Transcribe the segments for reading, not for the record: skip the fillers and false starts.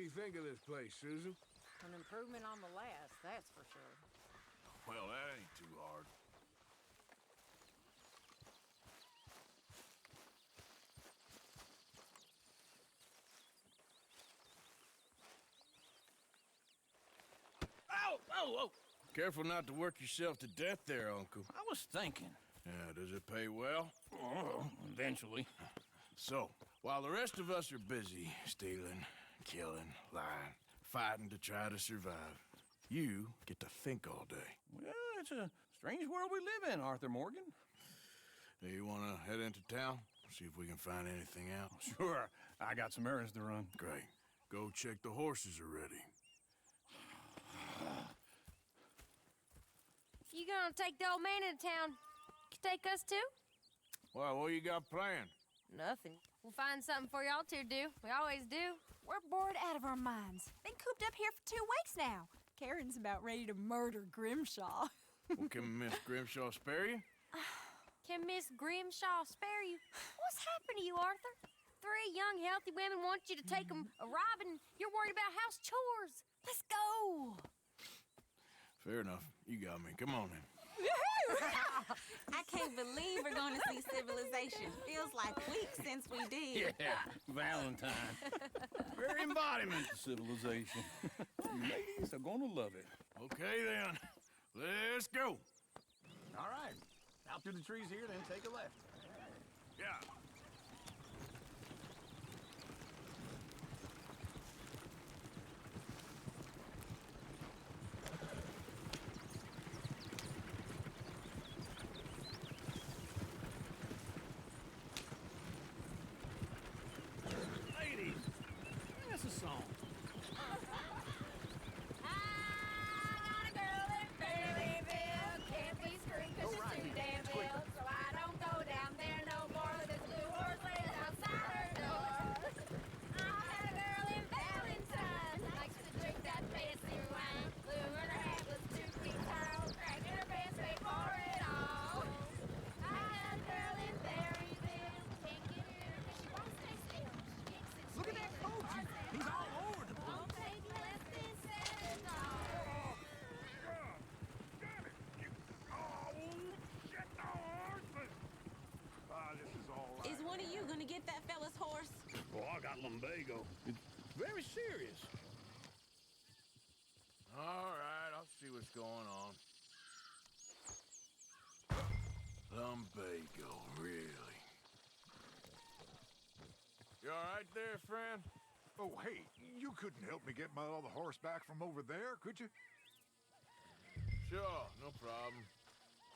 you think of this place, Susan? An improvement on the last, that's for sure. Well, that ain't too hard. Ow! Oh, oh! Careful not to work yourself to death there, Uncle. I was thinking. Yeah, does it pay well? Oh, eventually. So, while the rest of us are busy stealing, killing, lying, fighting to try to survive, you get to think all day. Well, it's a strange world we live in, Arthur Morgan. Do you want to head into town? See if we can find anything out? Sure. I got some errands to run. Great. Go check the horses are ready. You gonna take the old man into town? You take us too? Well, what you got planned? Nothing. We'll find something for y'all to do. We always do. We're bored out of our minds. Been cooped up here for 2 weeks now. Karen's about ready to murder Grimshaw. Well, can Miss Grimshaw spare you? Can Miss Grimshaw spare you? What's happened to you, Arthur? 3 young, healthy women want you to take them a robbing. You're worried about house chores. Let's go. Fair enough. You got me. Come on then. I can't believe we're going to see civilization. Feels like weeks since we did. Yeah, Valentine. Very embodiment of civilization. You ladies are gonna love it. Okay then. Let's go. All right. Out through the trees here, then take a left. Yeah. Ladies, sing us a song. I got a girl in Berryville. Can't be screwed 'cause she's too damn ill. So I don't go down there no more. This blue horse lays outside her door. I had a girl in Valentine. Likes to drink that fancy wine. Blue and her hat was 2 feet tall. Cracking her pants paid for it all. I had a girl in Berryville. Can't get her 'cause she won't stay still. She kicks and Look at that screams. coach. He's all over the place. Won't take less than $7. Damn it! You... Oh, shit, no, horses! This is all right. Is one of you going to get that fella's horse? Oh, I got lumbago. It's very serious. All right, I'll see what's going on. Lumbago, really? You all right there, friend? Oh, hey, you couldn't help me get my other horse back from over there, could you? Sure, no problem.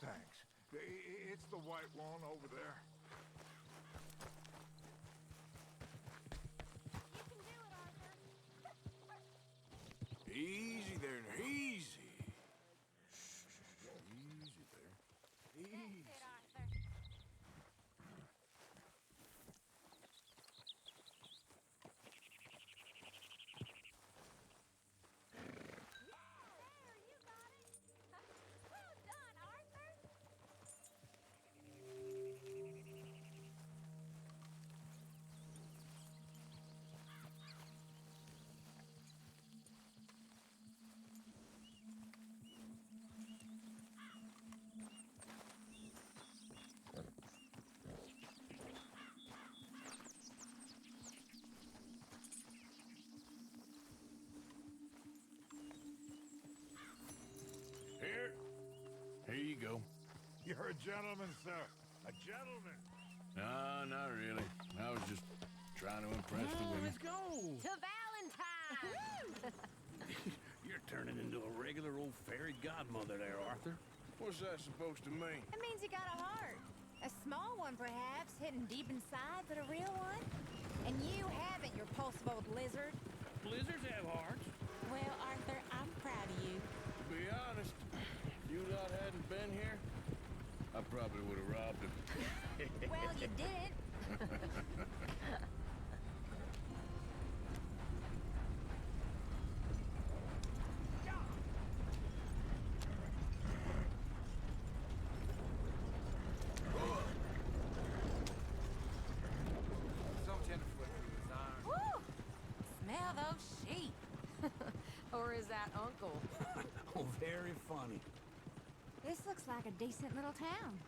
Thanks. It's the white one over there. You can do it, Arthur. Easy there, now, easy. Easy there. Easy. That's it, Arthur. There, you got it. Well done, Arthur. Here. Here you go. You're a gentleman, sir. A gentleman. No, not really. I was just trying to impress the women. Let's go. To Valentine! You're turning into a regular old fairy godmother there, Arthur. What's that supposed to mean? It means you got a heart. A small one, perhaps, hidden deep inside, but a real one. And you haven't, you repulsive old lizard. Blizzards have hearts. Well, Arthur, I'm proud of you. To be honest, if you lot hadn't been here, I probably would have robbed him. Well, you didn't. Some tenderfoot through his arm. Woo! Smell those sheep. about Uncle. Oh, very funny. This looks like a decent little town.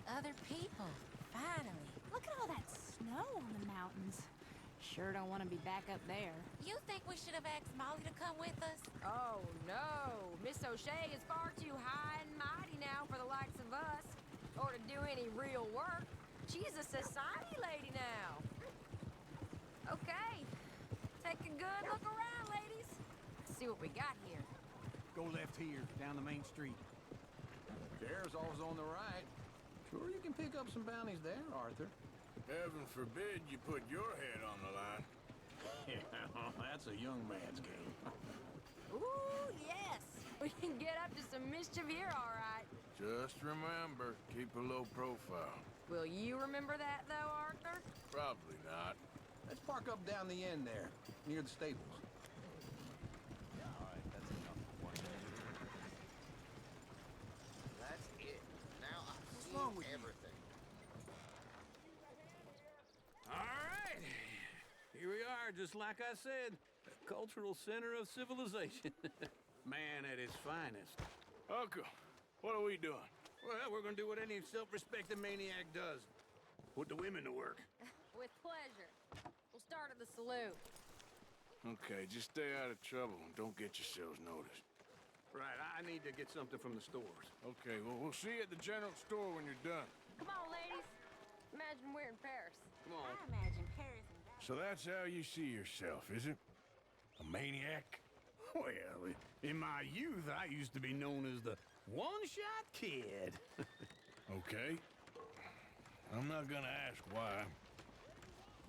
Other people, finally. Look at all that snow on the mountains. Sure don't want to be back up there. You think we should have asked Molly to come with us? Oh, no. Miss O'Shea is far too high and mighty now for the likes of us. Or to do any real work. She's a society lady now. Okay. Take a good look around, ladies. Let's see what we got here. Go left here, down the main street. There's always on the right. Sure you can pick up some bounties there, Arthur. Heaven forbid you put your head on the line. Yeah, that's a young man's game. Ooh, yes. We can get up to some mischief here, all right. Just remember, keep a low profile. Will you remember that, though, Arthur? Probably not. Let's park up down the end there, near the stables. All right, that's enough for one day. That's it. Now I've seen everything. All right. Here we are, just like I said. The cultural center of civilization. Man at his finest. Uncle, what are we doing? Well, we're gonna do what any self-respecting maniac does. Put the women to work. With pleasure. We'll start at the saloon. Okay, just stay out of trouble and don't get yourselves noticed. Right, I need to get something from the stores. Okay, well, we'll see you at the general store when you're done. Come on, ladies. Imagine we're in Paris. Come on. I imagine Paris and So that's how you see yourself, is it? A maniac? Well, in my youth, I used to be known as the one-shot kid. Okay. I'm not gonna ask why.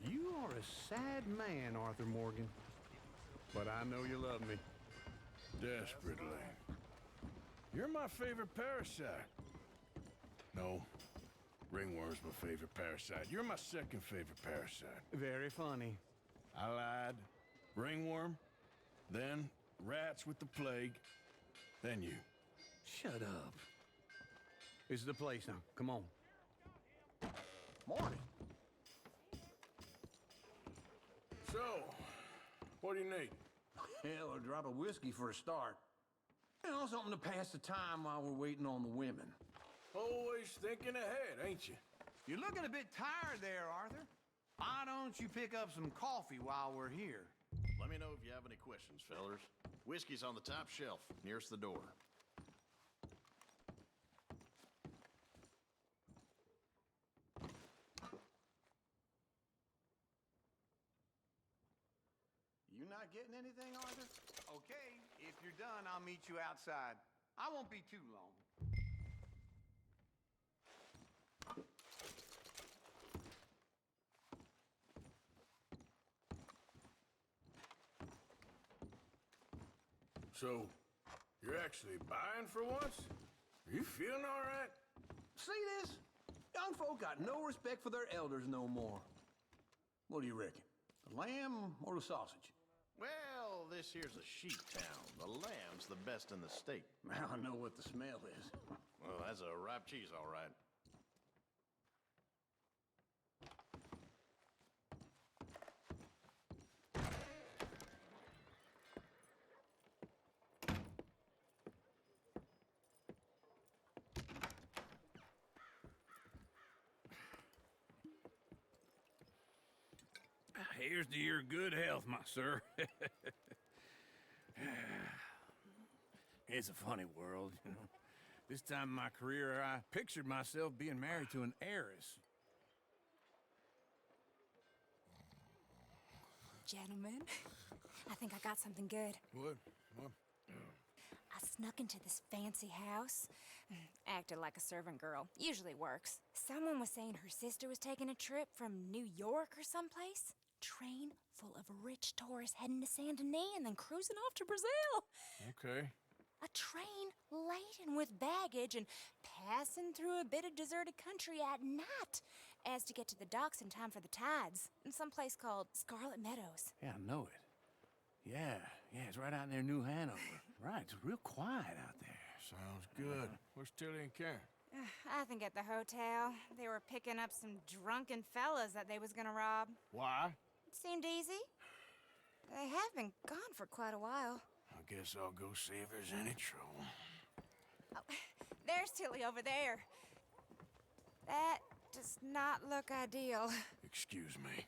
You are a sad man, Arthur Morgan. But I know you love me. Desperately. You're my favorite parasite. No, ringworm's my favorite parasite. You're my second favorite parasite. Very funny. I lied. Ringworm, then rats with the plague, then you. Shut up. This is the place now. Come on. Morning. So, what do you need? Hell, a drop of whiskey for a start. You know, something to pass the time while we're waiting on the women. Always thinking ahead, ain't you? You're looking a bit tired there, Arthur. Why don't you pick up some coffee while we're here? Let me know if you have any questions, fellers. Whiskey's on the top shelf, nearest the door. You not getting anything, Arthur? Okay, if you're done, I'll meet you outside. I won't be too long. So, you're actually buying for once? Are you feeling all right? See this? Young folk got no respect for their elders no more. What do you reckon? The lamb or the sausage? Well, this here's a sheep town. The lamb's the best in the state. Now I know what the smell is. Well, that's a ripe cheese, all right. Here's to your good health, my sir. It's a funny world, you know. This time in my career, I pictured myself being married to an heiress. Gentlemen, I think I got something good. What? I snuck into this fancy house, acted like a servant girl. Usually works. Someone was saying her sister was taking a trip from New York or someplace. Train full of rich tourists heading to Saint Denis and then cruising off to Brazil. Okay. A train laden with baggage and passing through a bit of deserted country at night as to get to the docks in time for the tides in some place called Scarlet Meadows. Yeah, I know it. Yeah, it's right out near New Hanover. Right, it's real quiet out there. Sounds good. Where's Tilly and Karen? I think at the hotel. They were picking up some drunken fellas that they was gonna rob. Why? It seemed easy. They have been gone for quite a while. I guess I'll go see if there's any trouble. Oh, there's Tilly over there. That does not look ideal. Excuse me.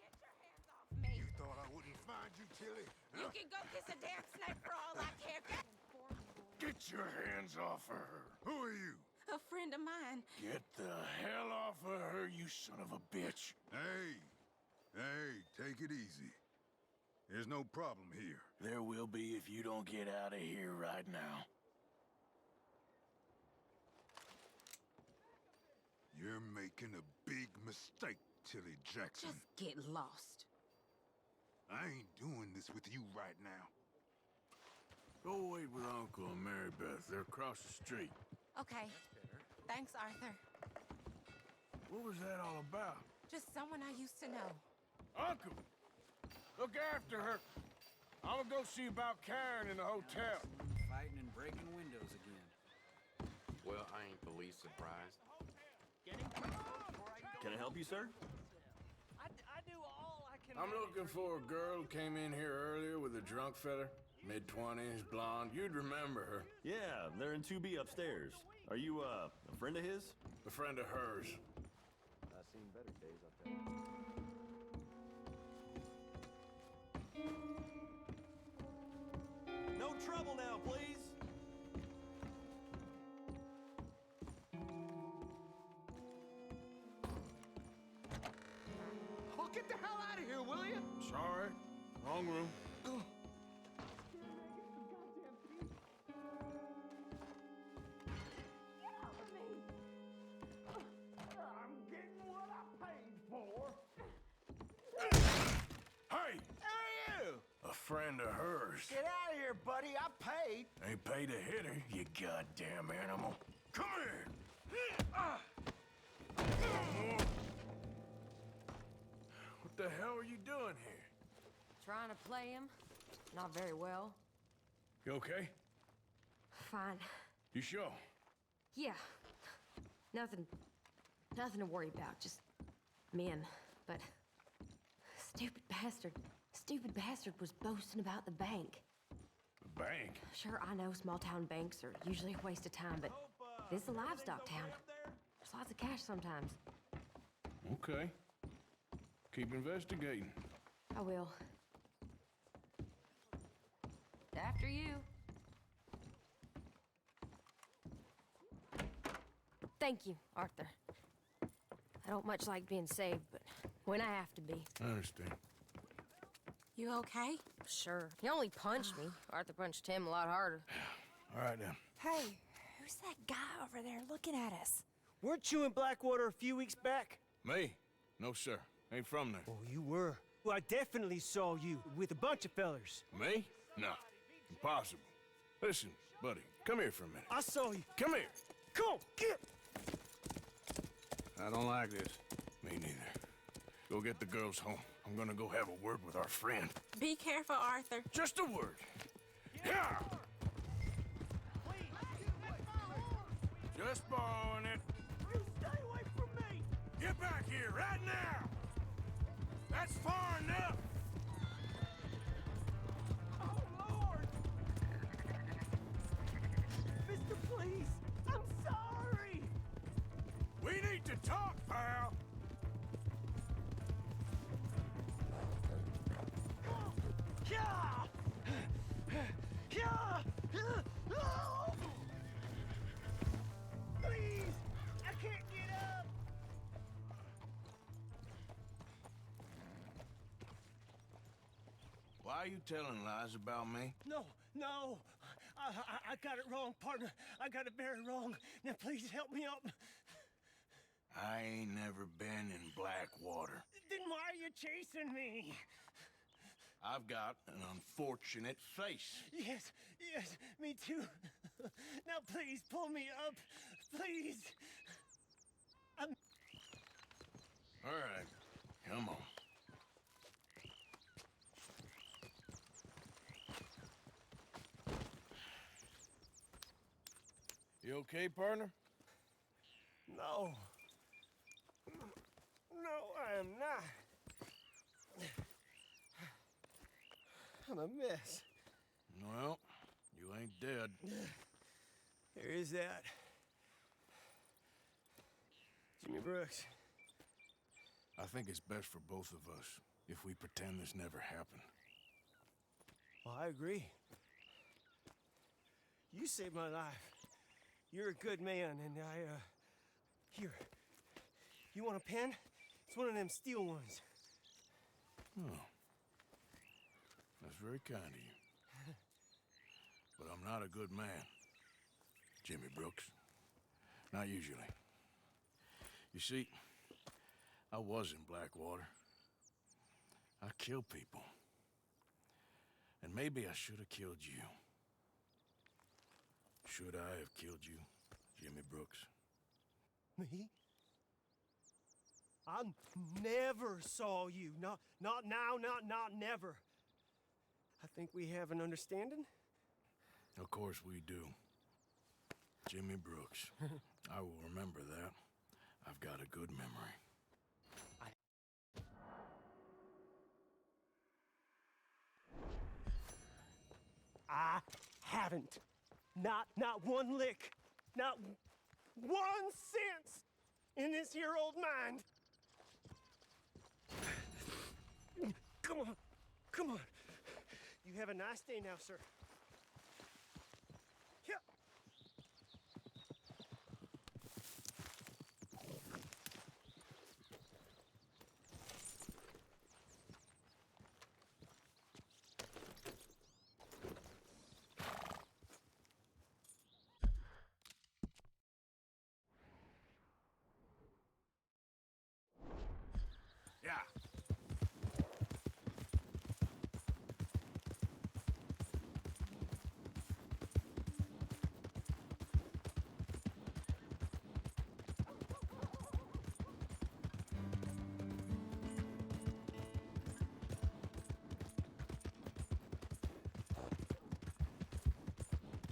Get your hands off me. You thought I wouldn't find you, Tilly? You can go kiss a damn snake for all I care. Get your hands off of her. Who are you? A friend of mine. Get the hell off of her, you son of a bitch. Hey, take it easy. There's no problem here. There will be if you don't get out of here right now. You're making a big mistake, Tilly Jackson. Just get lost. I ain't doing this with you right now. Go wait with Uncle and Mary Beth. They're across the street. Okay. Thanks, Arthur. What was that all about? Just someone I used to know. Uncle! Look after her. I'm gonna go see about Karen in the hotel. Fighting and breaking windows again. Well, I ain't the least surprised. Can I help you, sir? I do all I can. I'm looking for a girl who came in here earlier with a drunk fella. Mid-20s, blonde. You'd remember her. Yeah, they're in 2B upstairs. Are you, a friend of his? A friend of hers. I've seen better days, I'll tell you. No trouble now, please. Oh, get the hell out of here, will you? Sorry. Wrong room. I'm getting what I paid for. Hey! Hey, you! A friend of hers. Get out of here, buddy. I paid. Ain't paid to hit her, you goddamn animal. Come here! What the hell are you doing here? Trying to play him. Not very well. You okay? Fine. You sure? Yeah. Nothing to worry about. Just men. But stupid bastard was boasting about the bank. The bank? Sure, I know small town banks are usually a waste of time, but this is a livestock town. There's lots of cash sometimes. Okay. Keep investigating. I will. After you. Thank you, Arthur. I don't much like being saved, but when I have to be. I understand. You okay? Sure. He only punched me. Arthur punched him a lot harder. All right, then. Hey, who's that guy over there looking at us? Weren't you in Blackwater a few weeks back? Me? No, sir. Ain't from there. Oh, you were. Well, I definitely saw you with a bunch of fellers. Me? No. Impossible. Listen, buddy, come here for a minute. I saw you. Come here. Come on, get! I don't like this. Me neither. Go get the girls home. I'm gonna go have a word with our friend. Be careful, Arthur. Just a word. Yeah! Just borrowing it. You stay away from me! Get back here right now! That's far enough! Oh, Lord! Mister, please! I'm sorry! We need to talk, pal! Yeah! Yeah! Oh! Please! I can't get up! Why are you telling lies about me? No! I got it wrong, partner. I got it very wrong. Now, please help me up. I ain't never been in Blackwater. Then why are you chasing me? I've got an unfortunate face. Yes, me too. Now, please, pull me up. Please. All right, come on. You okay, partner? No. No, I am not. I'm a mess. Well, you ain't dead. There is that. Jimmy Brooks. I think it's best for both of us if we pretend this never happened. Well, I agree. You saved my life. You're a good man, and here. You want a pen? It's one of them steel ones. Oh. That's very kind of you. But I'm not a good man, Jimmy Brooks. Not usually. You see, I was in Blackwater. I killed people. And maybe I should have killed you. Should I have killed you, Jimmy Brooks? Me? I never saw you. Not now, not never. I think we have an understanding. Of course we do. Jimmy Brooks. I will remember that. I've got a good memory. I haven't. Not one lick. Not 1 cent in this here old mind. Come on. Come on. You have a nice day now, sir. Yeah. Yeah.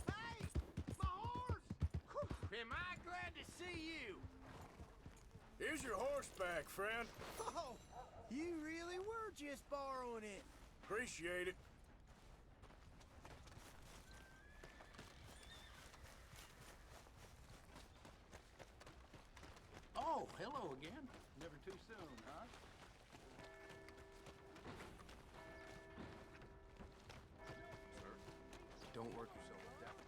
Hey! My horse! Am I glad to see you? Here's your horseback, friend. Oh, you really were just borrowing it. Appreciate it. Oh, hello again. Never too soon, huh? Sir, don't work yourself to death.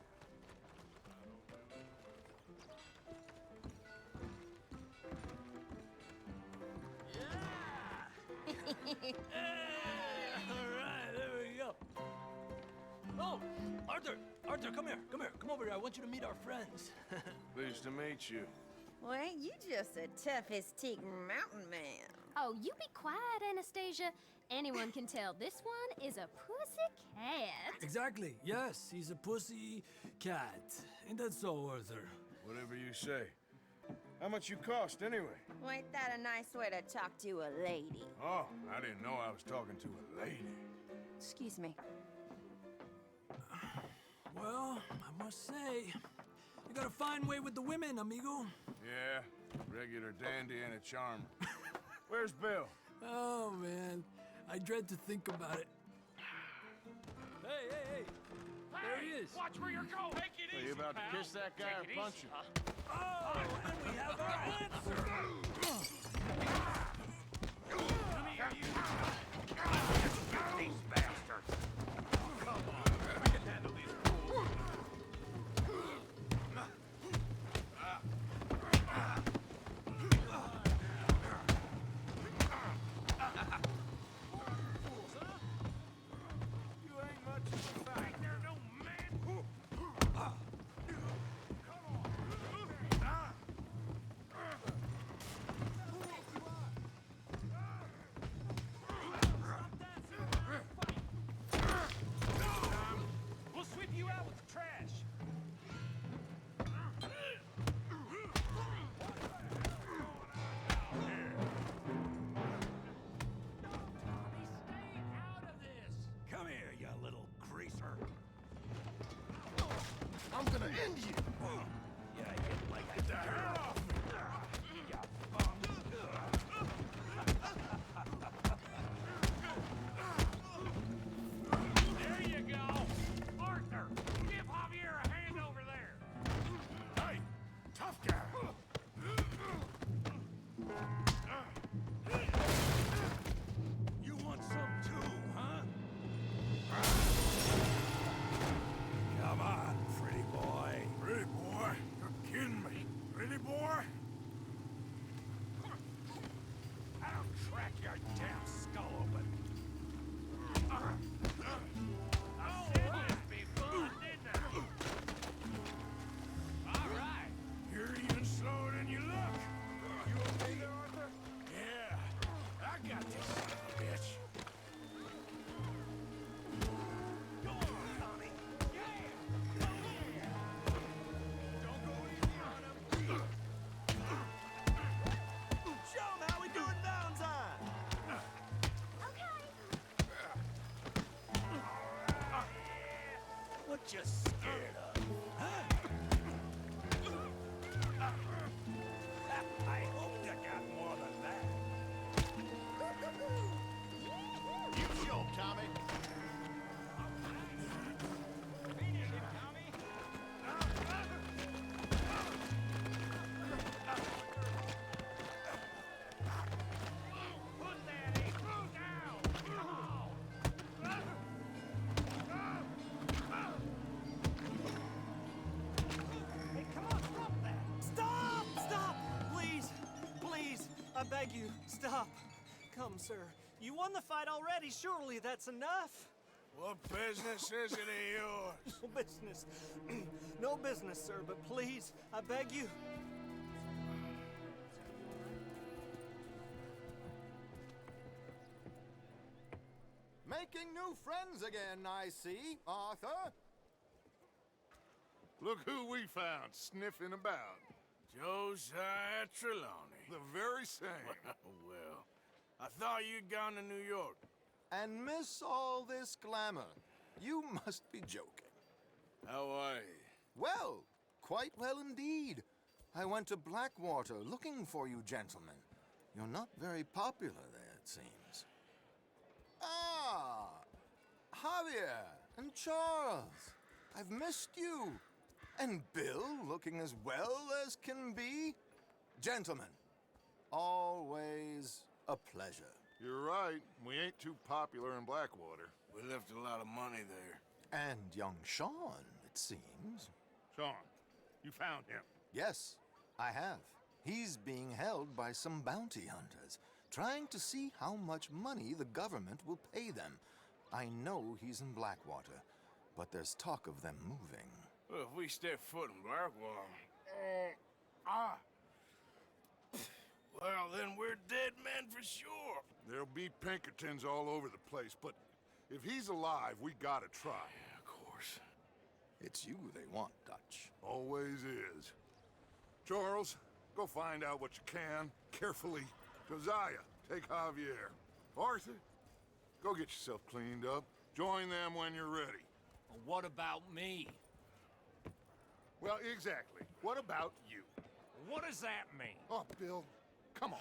All right, there we go. Oh, Arthur, come here, come over here. I want you to meet our friends. Pleased to meet you. Well, ain't you just a tough teak mountain man? Oh, you be quiet, Anastasia. Anyone can tell this one is a pussy cat. Exactly. Yes, he's a pussy cat. Ain't that so, Arthur? Whatever you say. How much you cost, anyway? Well, ain't that a nice way to talk to a lady? Oh, I didn't know I was talking to a lady. Excuse me. Well, I must say, you got a fine way with the women, amigo. Yeah, regular dandy and a charmer. Where's Bill? Oh, man. I dread to think about it. Hey! There he is. Watch where you're going. Take it Are you about to kiss that guy or punch him? Oh, and we have our answer. Come here, you. These bastards. Come on. We can handle these fools. You ain't much of a fight. Ain't there no man? We'll sweep you out with the trash. Stay out of this. Come here, you little greaser. I'm gonna end you. Yeah, you like that. Get off me! You bum. you scared of? Huh? I hope you got more than that. You show 'em, Tommy. Stop! Stop! Please! Please! I beg you, stop. Come, sir. You won the fight already. Surely that's enough. What business is it of yours? No business. No business, sir, but please, I beg you. Making new friends again, I see, Arthur. Look who we found sniffing about. Josiah Trelawney. The very same. Well, I thought you'd gone to New York. And miss all this glamour. You must be joking. How are you? Well, quite well indeed. I went to Blackwater looking for you gentlemen. You're not very popular there, it seems. Ah! Javier and Charles. I've missed you. And Bill looking as well as can be. Gentlemen, always a pleasure. You're right. We ain't too popular in Blackwater. We left a lot of money there. And young Sean, it seems. Sean, you found him. Yes, I have. He's being held by some bounty hunters, trying to see how much money the government will pay them. I know he's in Blackwater, but there's talk of them moving. Well, if we step foot in Blackwater... Well, then we're dead men for sure. There'll be Pinkertons all over the place, but if he's alive, we gotta try. Yeah, of course. It's you they want, Dutch. Always is. Charles, go find out what you can, carefully. Josiah, take Javier. Arthur, go get yourself cleaned up. Join them when you're ready. Well, what about me? Well, exactly. What about you? What does that mean? Oh, Bill, come on.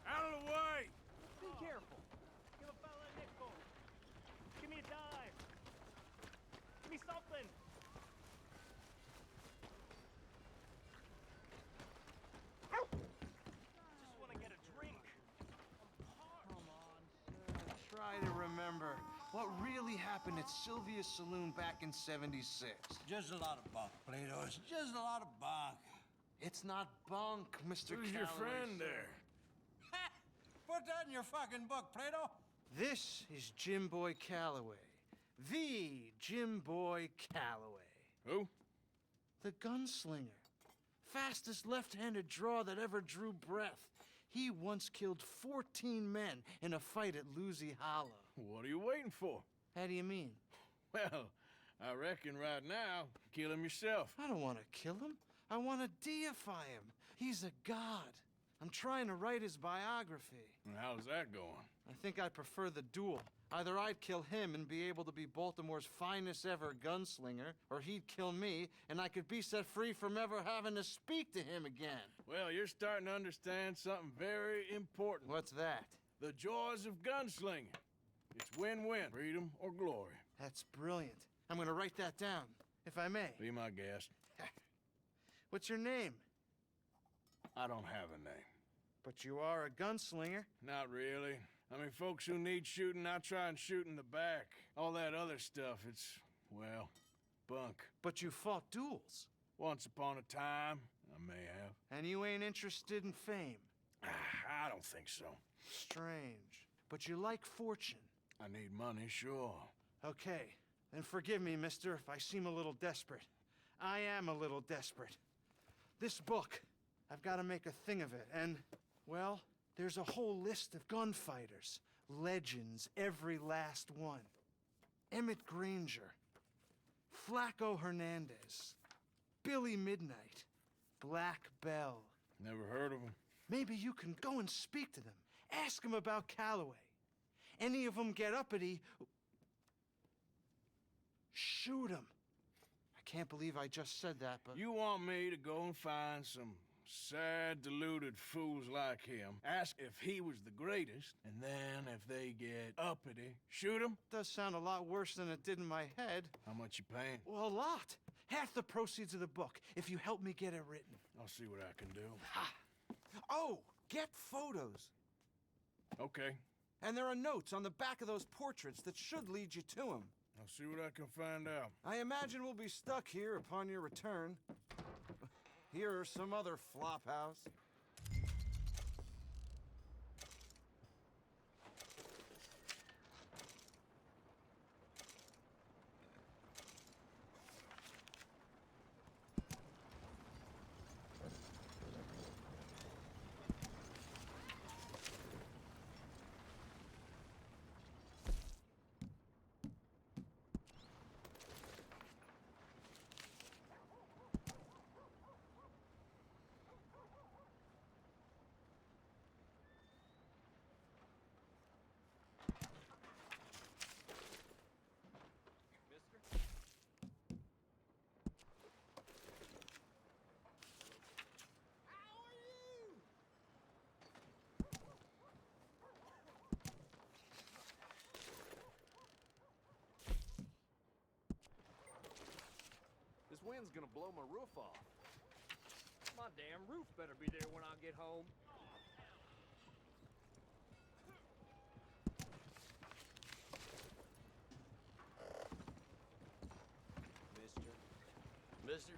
Out of the way! Be careful. Give a fella a nickel. Give me a dime. Give me something. Just want to get a drink. Come on, sir. Try to remember what really happened at Sylvia's Saloon back in '76. Just a lot of bunk, Plato. It's just a lot of bunk. It's not bunk, Mr. Who's your Calloway, friend sir. there? Put that in your fucking book, Plato. This is Jim Boy Calloway. The Jim Boy Calloway. Who? The gunslinger. Fastest left-handed draw that ever drew breath. He once killed 14 men in a fight at Lucy Hollow. What are you waiting for? How do you mean? Well, I reckon right now, kill him yourself. I don't want to kill him. I want to deify him. He's a god. I'm trying to write his biography. And how's that going? I think I prefer the duel. Either I'd kill him and be able to be Baltimore's finest ever gunslinger, or he'd kill me and I could be set free from ever having to speak to him again. Well, you're starting to understand something very important. What's that? The joys of gunslinging. It's win-win, freedom or glory. That's brilliant. I'm gonna write that down, if I may. Be my guest. What's your name? I don't have a name. But you are a gunslinger. Not really. I mean, folks who need shooting, I try and shoot in the back. All that other stuff, it's, well, bunk. But you fought duels. Once upon a time. I I may have. And you ain't interested in fame? I don't think so. Strange. But you like fortune? I need money, sure. Okay. Then forgive me, mister, if I seem a little desperate. I am a little desperate. This book, I've got to make a thing of it, and, well, there's a whole list of gunfighters. Legends, every last one. Emmett Granger, Flaco Hernandez, Billy Midnight, Black Bell. Never heard of them. Maybe you can go and speak to them. Ask them about Calloway. Any of them get uppity, shoot them. I can't believe I just said that, but... You want me to go and find some sad, deluded fools like him, ask if he was the greatest, and then if they get uppity, shoot him? Does sound a lot worse than it did in my head. How much you paying? Well, a lot. Half the proceeds of the book, if you help me get it written. I'll see what I can do. Ha! Oh, get photos. Okay. And there are notes on the back of those portraits that should lead you to him. I'll see what I can find out. I imagine we'll be stuck here upon your return. Here or some other flop house. This wind's gonna blow my roof off. My damn roof better be there when I get home. Mister?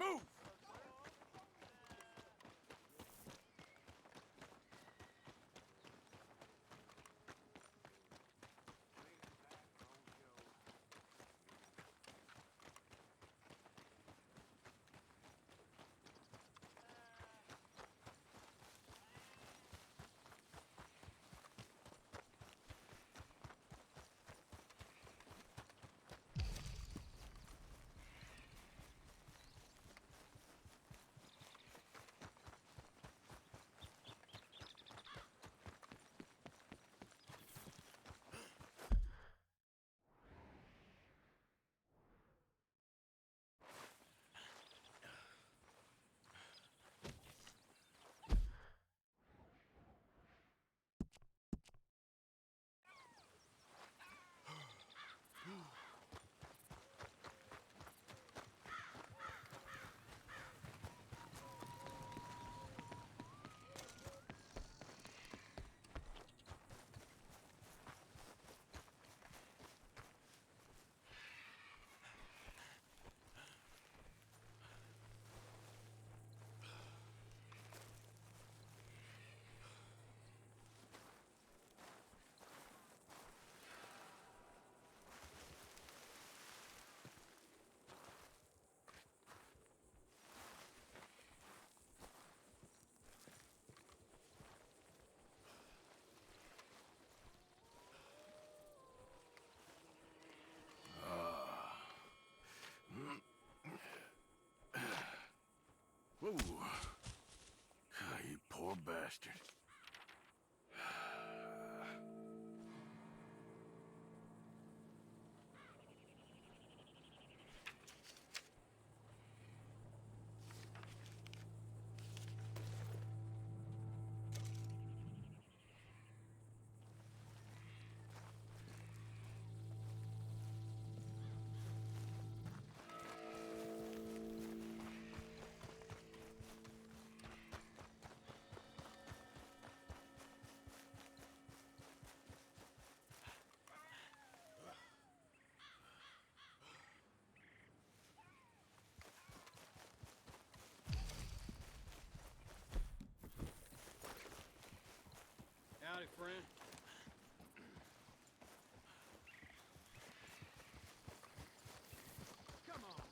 Move! Whoa. You poor bastard. Howdy, friend. Come on.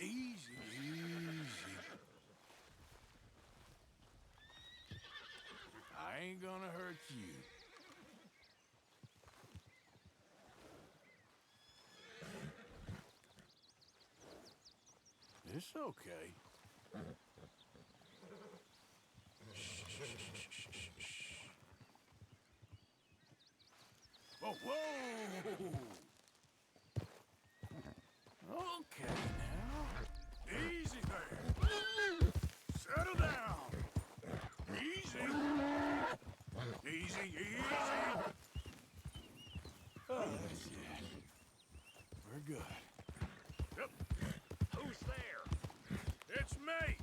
Easy, easy. I ain't gonna hurt you. It's okay. Whoa, whoa! Okay, now. Easy there. Settle down. Easy. Easy, easy. Oh, that's it. We're good. Yep. Who's there? It's me.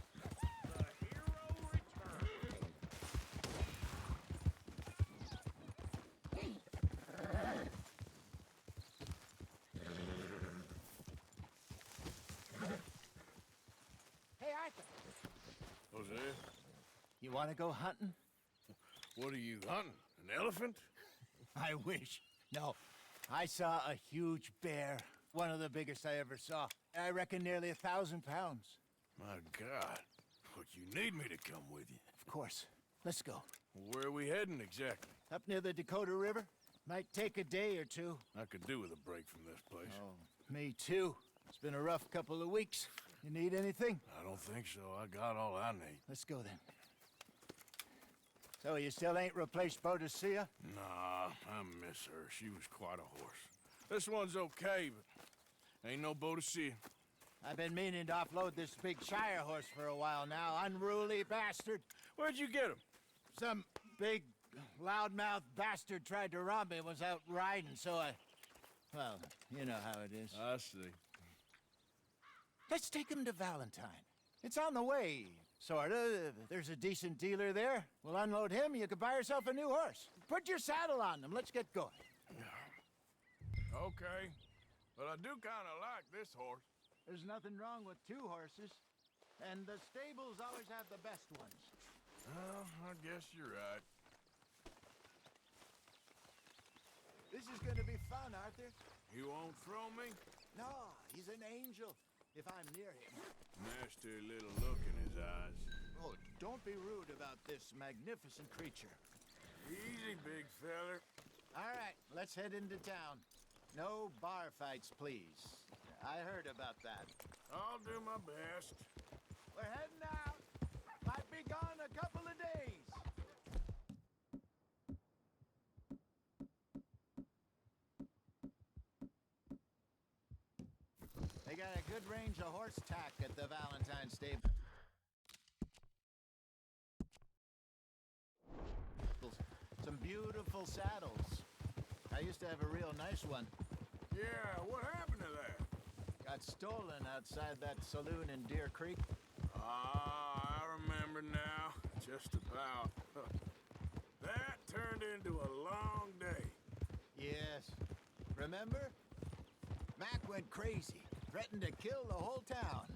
Yeah? You want to go hunting? What are you hunting? An elephant? I wish. No. I saw a huge bear. One of the biggest I ever saw. I reckon nearly 1,000 pounds. My God. But you need me to come with you. Of course. Let's go. Where are we heading exactly? Up near the Dakota River. Might take a day or two. I could do with a break from this place. Oh, me too. It's been a rough couple of weeks. You need anything? I don't think so. I got all I need. Let's go then. So you still ain't replaced Boadicea? Nah, I miss her. She was quite a horse. This one's okay, but ain't no Boadicea. I've been meaning to offload this big Shire horse for a while now. Unruly bastard. Where'd you get him? Some big, loudmouth bastard tried to rob me and was out riding, so I... Well, you know how it is. I see. Let's take him to Valentine. It's on the way, sorta. There's a decent dealer there. We'll unload him, you can buy yourself a new horse. Put your saddle on them, let's get going. Okay, but I do kind of like this horse. There's nothing wrong with two horses, and the stables always have the best ones. Well, I guess you're right. This is gonna be fun, Arthur. You won't throw me? No, he's an angel, if I'm near him. Nasty little look in his eyes. Oh, don't be rude about this magnificent creature. Easy, big feller. All right, let's head into town. No bar fights, please. I heard about that. I'll do my best. We're heading out. Might be gone a couple of days. They got a good range of horse tack at the Valentine stable. Some beautiful saddles. I used to have a real nice one. Yeah, what happened to that? Got stolen outside that saloon in Deer Creek. Ah, I remember now. Just about. That turned into a long day. Yes. Remember? Mac went crazy, threatened to kill the whole town.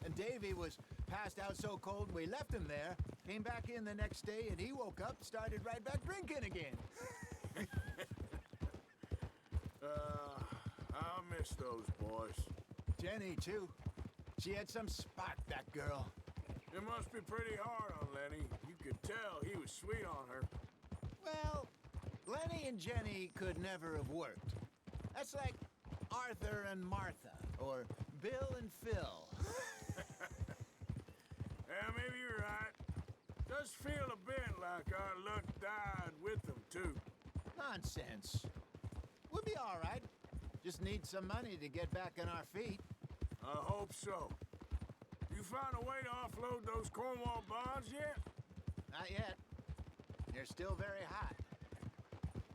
And Davy was passed out so cold we left him there, came back in the next day, and he woke up, started right back drinking again. I miss those boys. Jenny, too. She had some spark, that girl. It must be pretty hard on Lenny. You could tell he was sweet on her. Well, Lenny and Jenny could never have worked. That's like Arthur and Martha, or Bill and Phil. Yeah, maybe you're right. Does feel a bit like our luck died with them, too. Nonsense. We'll be all right. Just need some money to get back on our feet. I hope so. You found a way to offload those Cornwall bonds yet? Not yet. They're still very hot.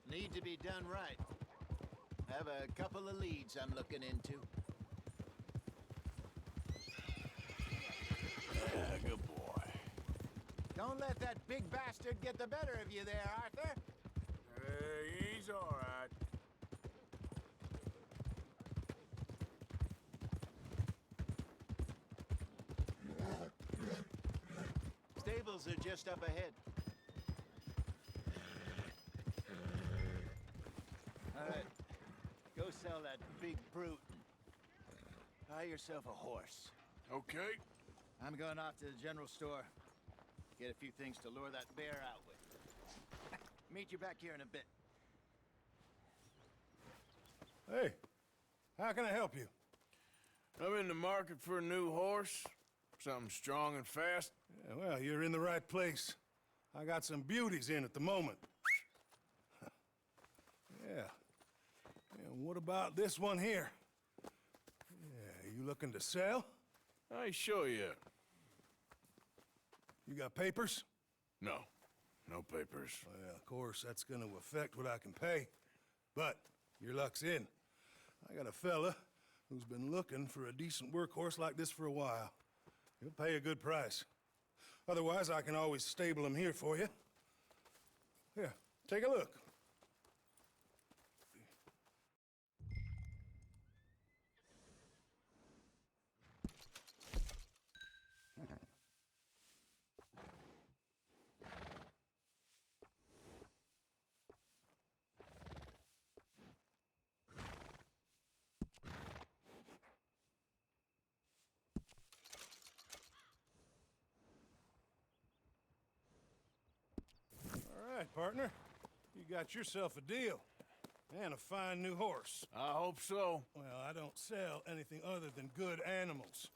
Need to be done right. Have a couple of leads I'm looking into. Yeah, good boy. Don't let that big bastard get the better of you there, Arthur. He's all right. Stables are just up ahead. All right. Go sell that big brute. Buy yourself a horse. Okay. I'm going off to the general store. Get a few things to lure that bear out with. Meet you back here in a bit. Hey, how can I help you? I'm in the market for a new horse. Something strong and fast. Yeah, well, you're in the right place. I got some beauties in at the moment. Yeah. And what about this one here? Yeah, you looking to sell? I ain't sure yet. You got papers? No. No papers. Well, of course, that's gonna affect what I can pay. But your luck's in. I got a fella who's been looking for a decent workhorse like this for a while. He'll pay a good price. Otherwise, I can always stable him here for you. Here, take a look. partner. You got yourself a deal. And a fine new horse. I hope so. Well, I don't sell anything other than good animals.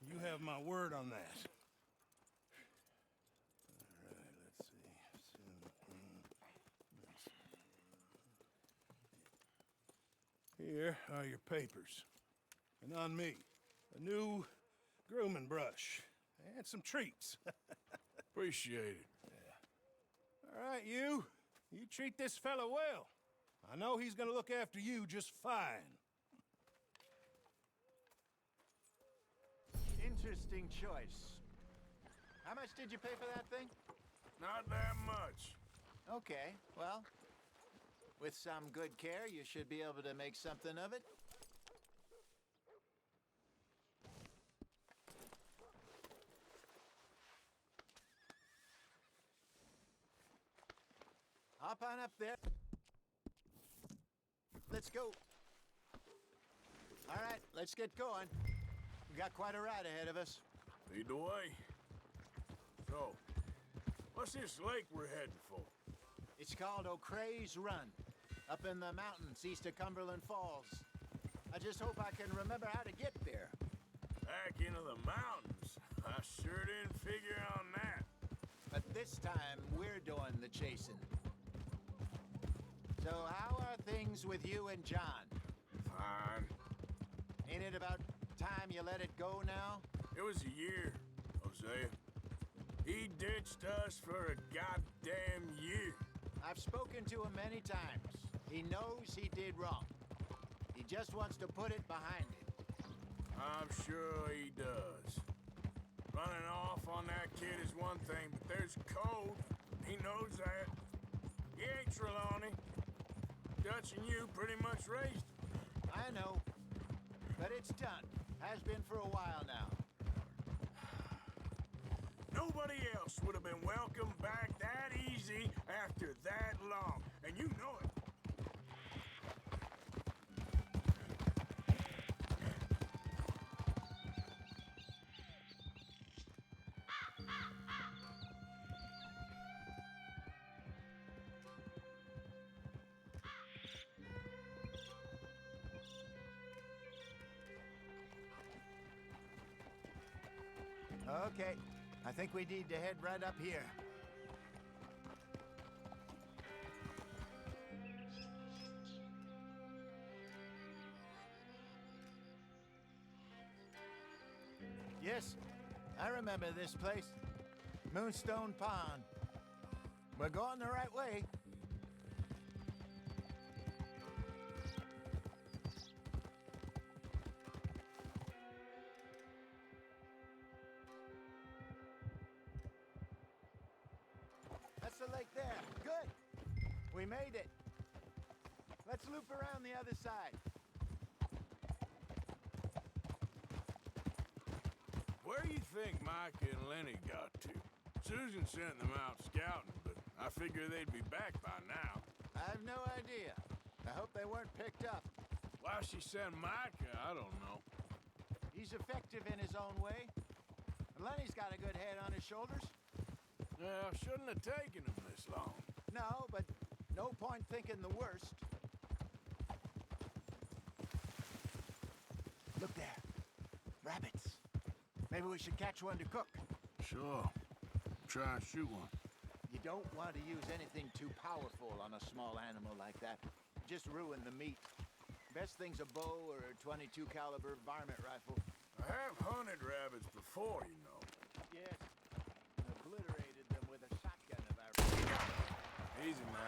You have my word on that. All right, let's see. Here are your papers. And on me, a new grooming brush. And some treats. Appreciate it. Yeah. All right, you. You treat this fella well. I know he's gonna look after you just fine. Interesting choice. How much did you pay for that thing? Not that much. Okay, well, with some good care, you should be able to make something of it. Hop on up there. Let's go. All right, let's get going. We got quite a ride ahead of us. Lead the way. So, what's this lake we're heading for? It's called O'Creagh's Run, up in the mountains east of Cumberland Falls. I just hope I can remember how to get there. Back into the mountains? I sure didn't figure on that. But this time, we're doing the chasing. So how are things with you and John? Fine. Ain't it about time you let it go now? It was a year, Hosea. He ditched us for a goddamn year. I've spoken to him many times. He knows he did wrong. He just wants to put it behind him. I'm sure he does. Running off on that kid is one thing, but there's code. He knows that. He ain't Trelawney. Dutch and you pretty much raised him. I know. But it's done. Has been for a while now. Nobody else would have been welcomed back that easy after that long. And you know it. Okay, I think we need to head right up here. Yes, I remember this place. Moonstone Pond. We're going the right way. That's the lake there. Good. We made it. Let's loop around the other side. Where do you think Mike and Lenny got to? Susan sent them out scouting, but I figure they'd be back by now. I have no idea. I hope they weren't picked up. Why she sent Mike, I don't know. He's effective in his own way. And Lenny's got a good head on his shoulders. Well, shouldn't have taken him this long. No, but no point thinking the worst. Look there. Rabbits. Maybe we should catch one to cook. Sure. Try and shoot one. You don't want to use anything too powerful on a small animal like that. Just ruin the meat. Best thing's a bow or a .22 caliber varmint rifle. I have hunted rabbits before, you know. Yes. Obliterated them with a shotgun if I remember. Easy now.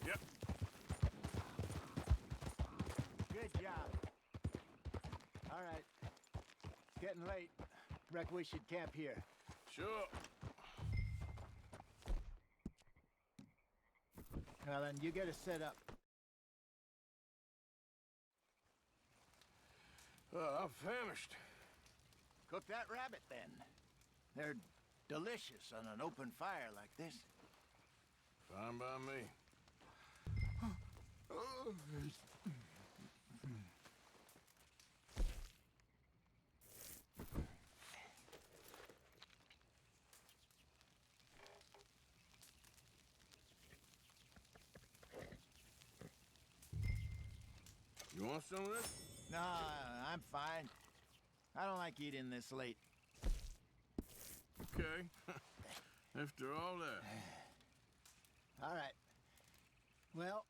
Yep. Good job. All right. It's getting late. Reckon we should camp here. Sure. Well, then you get us set up. I'm famished. Cook that rabbit, then. They're delicious on an open fire like this. Fine by me. You want some of this? No, I'm fine. I don't like eating this late. Okay. After all that. All right. Well,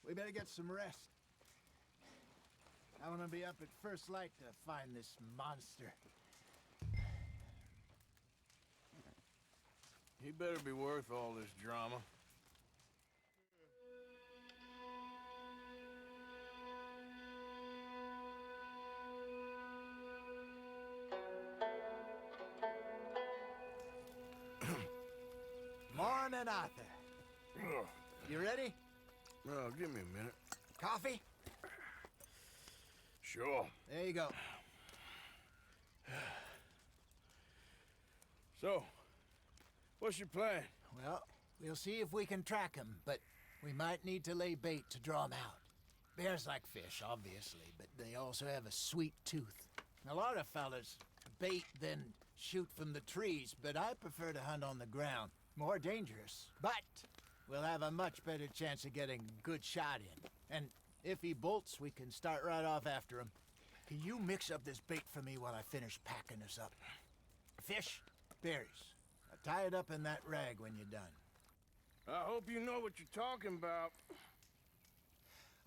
we better get some rest. I want to be up at first light to find this monster. He better be worth all this drama. Morning, Arthur. You ready? Well, give me a minute. Coffee? Sure. There you go. So, what's your plan? Well, we'll see if we can track him, but we might need to lay bait to draw him out. Bears like fish, obviously, but they also have a sweet tooth. A lot of fellas bait, then shoot from the trees, but I prefer to hunt on the ground. More dangerous, but we'll have a much better chance of getting a good shot in. And if he bolts, we can start right off after him. Can you mix up this bait for me while I finish packing this up? Fish, berries. Tie it up in that rag when you're done. I hope you know what you're talking about.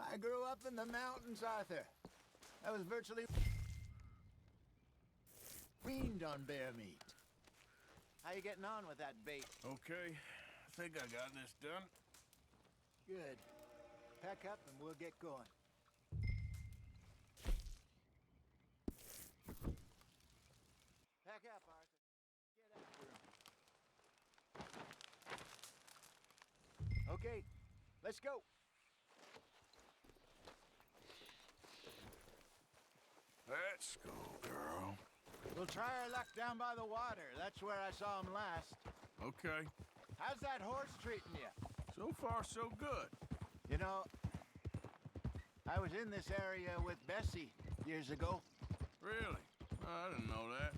I grew up in the mountains, Arthur. I was virtually weaned on bear meat. How you getting on with that bait? Okay, I think I got this done. Good. Pack up and we'll get going. Pack up, Arthur. Get after him. Okay, let's go. Let's go, girl. We'll try our luck down by the water. That's where I saw him last. Okay. How's that horse treating you? So far, so good. You know, I was in this area with Bessie years ago. Really? I didn't know that.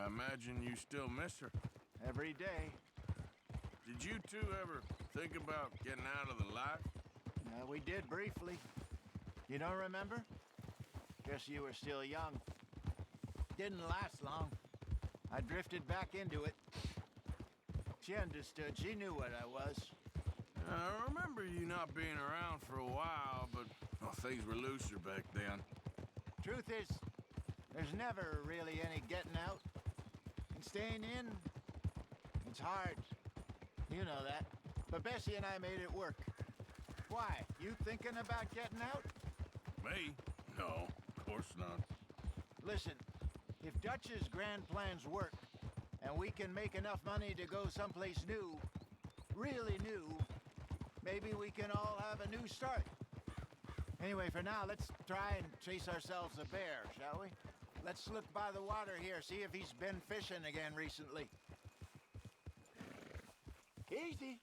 I imagine you still miss her. Every day. Did you two ever think about getting out of the life? We did briefly. You don't remember? Guess you were still young. Didn't last long. I drifted back into it. She understood. She knew what I was. I remember you not being around for a while, but things were looser back then. Truth is, there's never really any getting out. And staying in, it's hard. You know that. But Bessie and I made it work. Why? You thinking about getting out? Me? No, of course not. Listen, if Dutch's grand plans work, and we can make enough money to go someplace new, really new, maybe we can all have a new start. Anyway, for now, let's try and chase ourselves a bear, shall we? Let's look by the water here, see if he's been fishing again recently. Easy.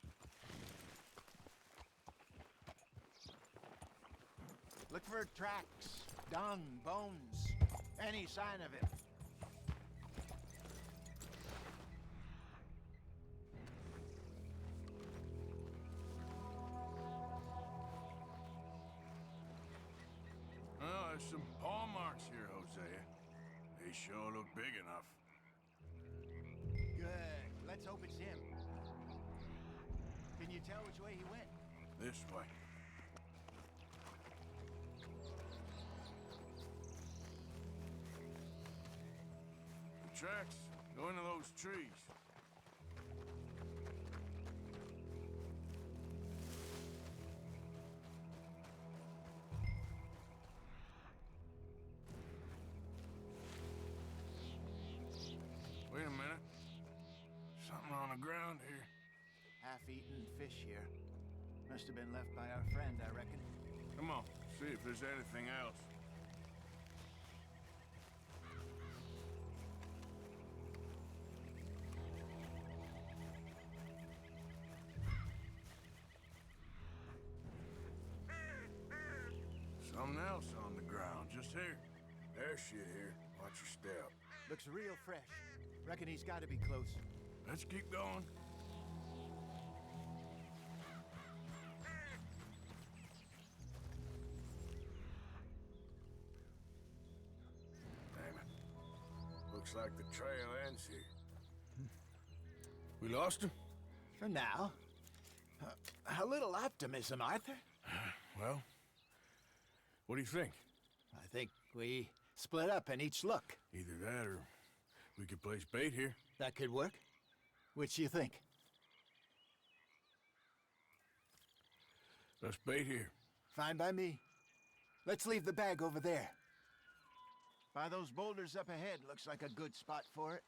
Look for tracks, dung, bones, any sign of him. Well, there's some paw marks here, Hosea. They sure look big enough. Good. Let's hope it's him. Can you tell which way he went? This way. The tracks go into those trees. Wait a minute. Something on the ground here. Half-eaten fish here. Must have been left by our friend, I reckon. Come on, see if there's anything else. Something else on the ground, just here. There's shit here. Watch your step. Looks real fresh. Reckon he's got to be close. Let's keep going. Damn it. Looks like the trail ends here. We lost him? For now. A little optimism, Arthur. Well, what do you think? I think we split up and each look. Either that or we could place bait here. That could work. Which you think? Let's bait here. Fine by me. Let's leave the bag over there. By those boulders up ahead, looks like a good spot for it.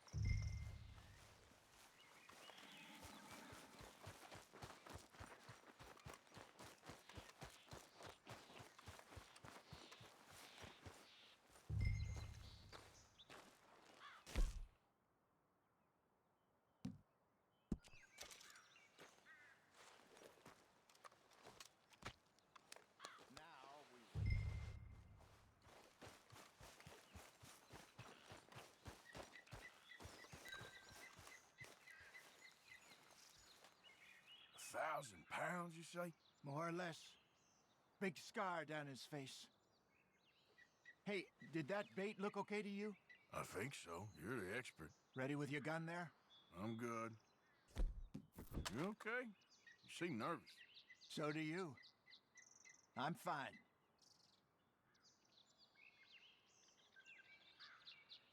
£1,000, you say? More or less. Big scar down his face. Hey, did that bait look okay to you? I think so. You're the expert. Ready with your gun there? I'm good. You okay? You seem nervous. So do you. I'm fine.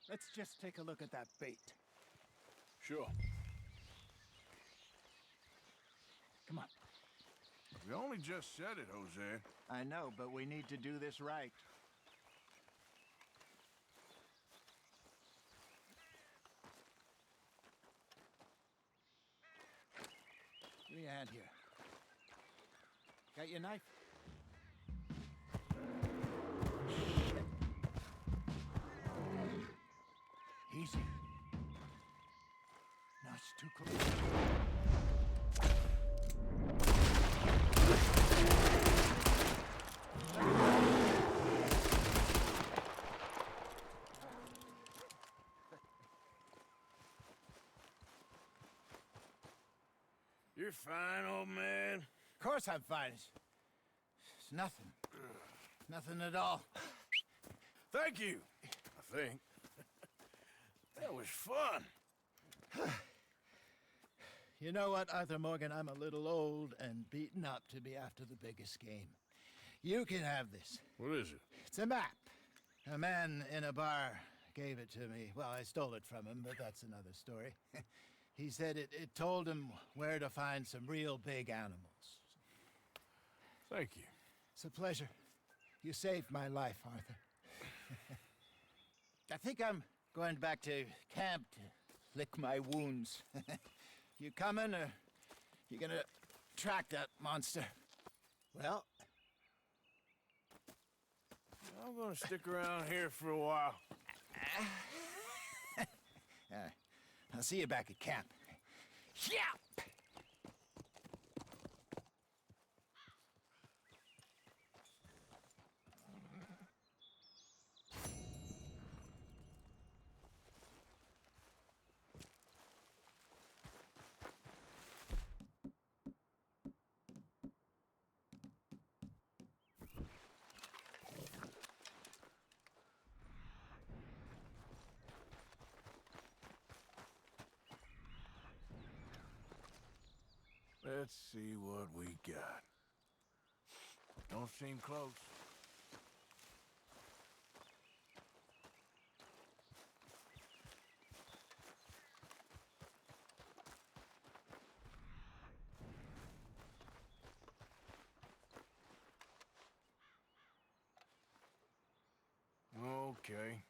Let's just take a look at that bait. Sure. Come on. We only just said it, Jose. I know, but we need to do this right. Give me a hand here. Got your knife? Shit. Easy. No, it's too close. You're fine, old man. Of course I'm fine. It's nothing. Nothing at all. Thank you, I think. That was fun. You know what, Arthur Morgan? I'm a little old and beaten up to be after the biggest game. You can have this. What is it? It's a map. A man in a bar gave it to me. Well, I stole it from him, but that's another story. He said it told him where to find some real big animals. Thank you. It's a pleasure. You saved my life, Arthur. I think I'm going back to camp to lick my wounds. You coming, or you gonna track that monster? Well, I'm gonna stick around here for a while. All right. I'll see you back at camp. Yeah! Let's see what we got. Don't seem close. Okay.